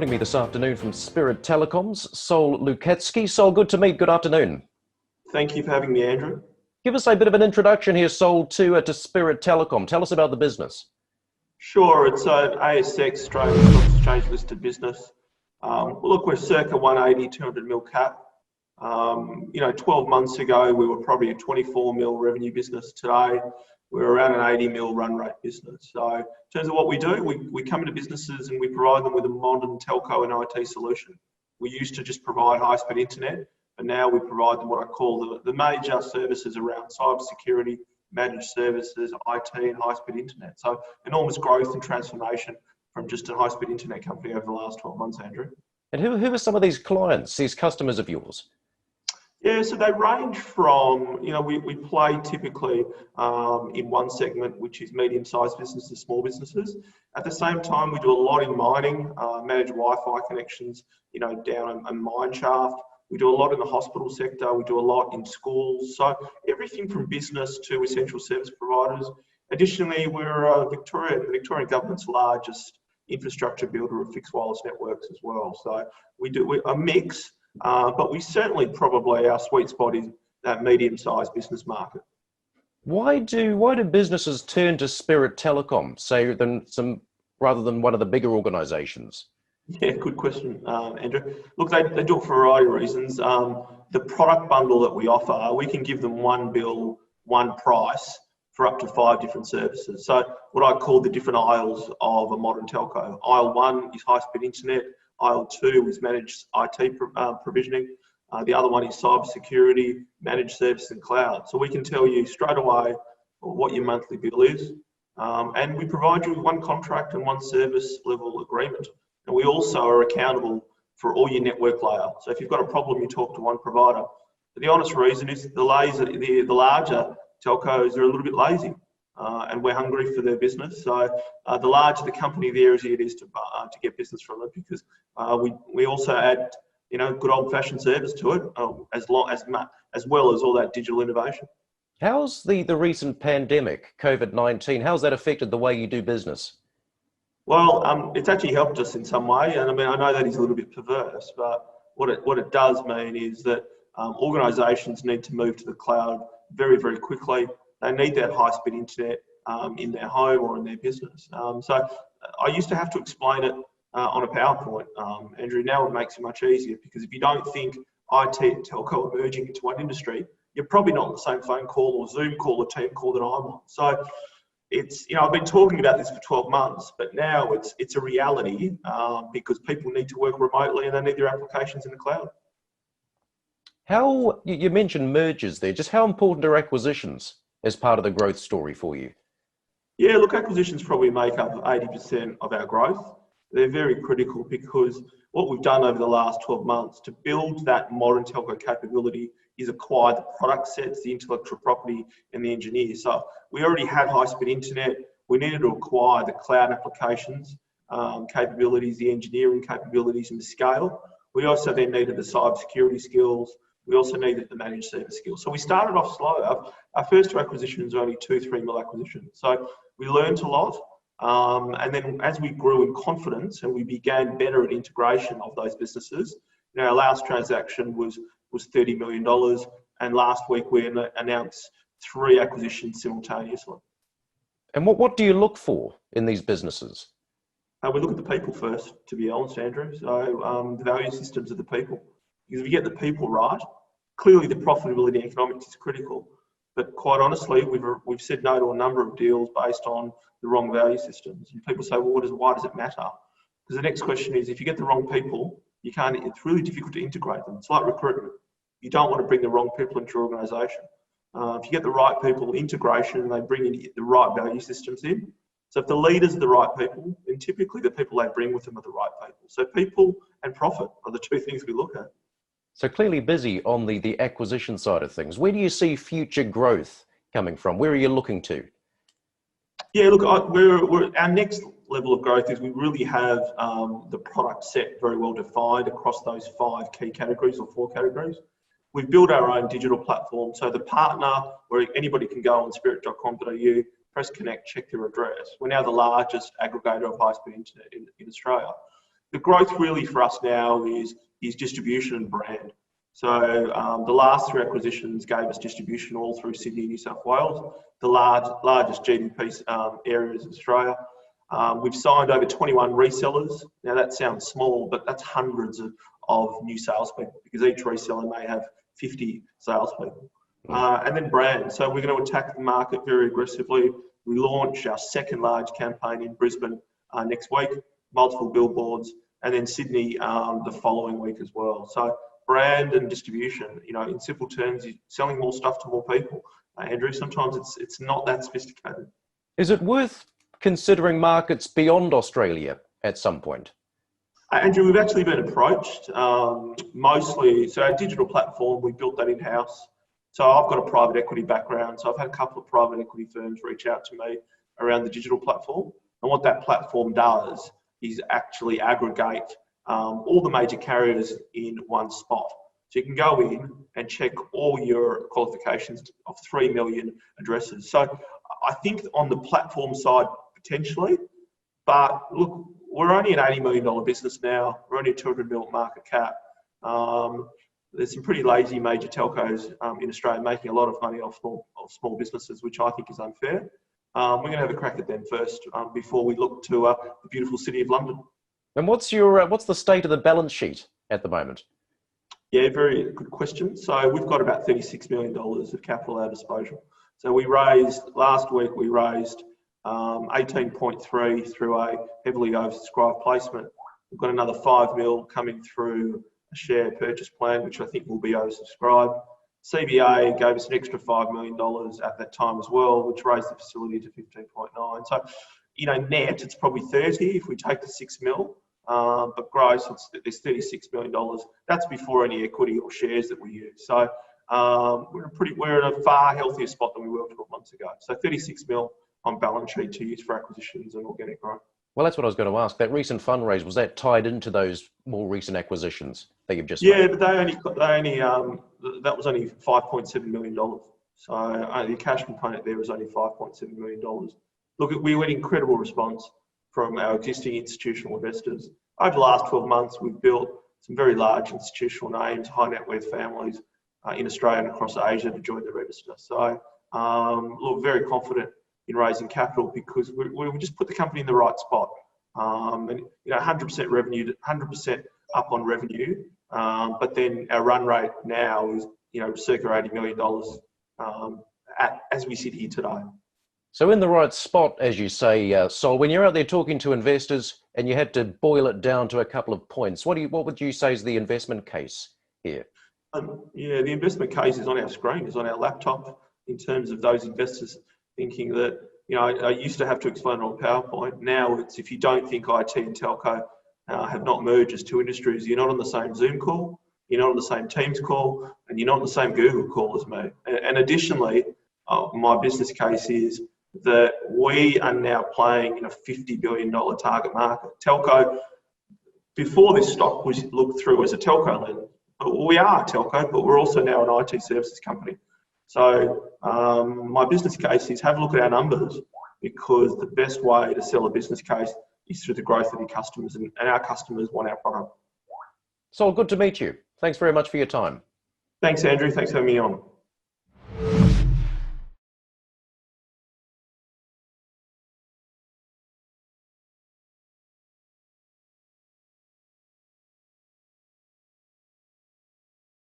Joining me this afternoon from Spirit Telecom's Sol Luketsky. Sol, good to meet. Good afternoon. Thank you for having me, Andrew. Give us a bit of an introduction here, Sol, to Spirit Telecom. Tell us about the business. Sure, it's an ASX Australian Stock Exchange listed business. Look, we're circa 180, 200 mil cap. 12 months ago, we were probably a 24 mil revenue business. Today, we're around an 80 mil run rate business. So in terms of what we do, we come into businesses and we provide them with a modern telco and IT solution. We used to just provide high-speed internet, but now we provide them what I call the major services around cybersecurity, managed services, IT and high-speed internet. So enormous growth and transformation from just a high-speed internet company over the last 12 months, Andrew. And who are some of these clients, these customers of yours? Yeah, so they range from, we play typically in one segment, which is medium-sized businesses, small businesses. At the same time, we do a lot in mining, manage Wi-Fi connections, down a mine shaft. We do a lot in the hospital sector. We do a lot in schools. So everything from business to essential service providers. Additionally, we're the Victorian government's largest infrastructure builder of fixed wireless networks as well. So we're a mix. But we certainly probably our sweet spot is that medium-sized business market. Why do businesses turn to Spirit Telecom, rather than one of the bigger organisations? Yeah, good question, Andrew. Look, they do it for a variety of reasons. The product bundle that we offer, we can give them one bill, one price for up to 5 different services. So what I call the different aisles of a modern telco. Aisle 1 is high-speed internet. Aisle 2 is managed IT provisioning. The other one is cybersecurity, managed service and cloud. So we can tell you straight away what your monthly bill is. And we provide you with one contract and one service level agreement. And we also are accountable for all your network layer. So if you've got a problem, you talk to one provider. But the honest reason is the larger telcos are a little bit lazy. And we're hungry for their business. So the larger the company, the easier it is to get business from it, because we also add good old-fashioned service to it, as well as all that digital innovation. How's the recent pandemic, COVID-19, how's that affected the way you do business? Well, it's actually helped us in some way, and I know that is a little bit perverse, but what it does mean is that organisations need to move to the cloud very, very quickly. They need that high-speed internet in their home or in their business. So I used to have to explain it on a PowerPoint, Andrew. Now it makes it much easier, because if you don't think IT and telco are merging into one industry, you're probably not on the same phone call or Zoom call or team call that I'm on. So it's, I've been talking about this for 12 months, but now it's a reality because people need to work remotely and they need their applications in the cloud. How, you mentioned mergers there, just how important are acquisitions as part of the growth story for you? Yeah, look, acquisitions probably make up 80% of our growth. They're very critical, because what we've done over the last 12 months to build that modern telco capability is acquire the product sets, the intellectual property and the engineers. So we already had high-speed internet. We needed to acquire the cloud applications, capabilities, the engineering capabilities and the scale. We also then needed the cybersecurity skills. We also needed the managed service skills. So we started off slow. Our first 2 acquisitions were only 2-3 mil acquisitions. So we learned a lot. And then as we grew in confidence and we began better at integration of those businesses, our last transaction was $30 million. And last week we announced 3 acquisitions simultaneously. And what do you look for in these businesses? We look at the people first, to be honest, Andrew. So the value systems of the people. Because if you get the people right, clearly the profitability and economics is critical. But quite honestly, we've said no to a number of deals based on the wrong value systems. And people say, well, why does it matter? Because the next question is, if you get the wrong people, it's really difficult to integrate them. It's like recruitment. You don't want to bring the wrong people into your organisation. If you get the right people, integration, and they bring in the right value systems in. So if the leaders are the right people, then typically the people they bring with them are the right people. So people and profit are the 2 things we look at. So clearly busy on the acquisition side of things. Where do you see future growth coming from? Where are you looking to? Yeah, look, our next level of growth is we really have the product set very well defined across those 5 key categories or 4 categories. We've built our own digital platform. So the partner, where anybody can go on spirit.com.au, press connect, check their address. We're now the largest aggregator of high-speed internet in Australia. the growth really for us now is distribution and brand. So the last 3 acquisitions gave us distribution all through Sydney, New South Wales, the largest GDP areas of Australia. We've signed over 21 resellers. Now that sounds small, but that's hundreds of new salespeople, because each reseller may have 50 salespeople. And then brand. So we're going to attack the market very aggressively. We launch our second large campaign in Brisbane next week, multiple billboards, and then Sydney the following week as well. So brand and distribution, in simple terms, you're selling more stuff to more people. Andrew, sometimes it's not that sophisticated. Is it worth considering markets beyond Australia at some point? Andrew, we've actually been approached mostly. So our digital platform, we built that in-house. So I've got a private equity background. So I've had a couple of private equity firms reach out to me around the digital platform. And what that platform does is actually aggregate all the major carriers in one spot. So you can go in and check all your qualifications of 3 million addresses. So I think on the platform side, potentially, but look, we're only an $80 million business now. We're only a $200 million market cap. There's some pretty lazy major telcos in Australia making a lot of money off small businesses, which I think is unfair. We're going to have a crack at them first before we look to the beautiful city of London. And what's the state of the balance sheet at the moment? Yeah, very good question. So we've got about $36 million of capital at our disposal. So last week we raised 18.3 through a heavily oversubscribed placement. We've got another 5 mil coming through a share purchase plan, which I think will be oversubscribed. CBA gave us an extra $5 million at that time as well, which raised the facility to 15.9. So, net, it's probably 30 if we take the 6 mil, but gross, there's $36 million. That's before any equity or shares that we use. So we're in a far healthier spot than we were 12 months ago. So 36 mil on balance sheet to use for acquisitions and organic growth. Well, that's what I was going to ask. That recent fundraise, was that tied into those more recent acquisitions that you've just made? But that was only $5.7 million. So the cash component there was only $5.7 million. Look, we had incredible response from our existing institutional investors. Over the last 12 months, we've built some very large institutional names, high net worth families in Australia and across Asia to join the register. So look, very confident in raising capital because we just put the company in the right spot. And 100% revenue, 100% up on revenue, but then our run rate now is circa $80 million as we sit here today. So in the right spot, as you say, Sol, when you're out there talking to investors and you had to boil it down to a couple of points, what would you say is the investment case here? The investment case is on our screen, is on our laptop, in terms of those investors thinking that, I used to have to explain on PowerPoint. Now it's, if you don't think IT and telco have not merged as two industries, you're not on the same Zoom call, you're not on the same Teams call, and you're not on the same Google call as me. And additionally, my business case is that we are now playing in a $50 billion target market. Telco, before this stock was looked through as a telco lens, we are a telco, but we're also now an IT services company. So my business case is have a look at our numbers, because the best way to sell a business case is through the growth of your customers, and our customers want our product. Sol, good to meet you. Thanks very much for your time. Thanks, Andrew. Thanks for having me on.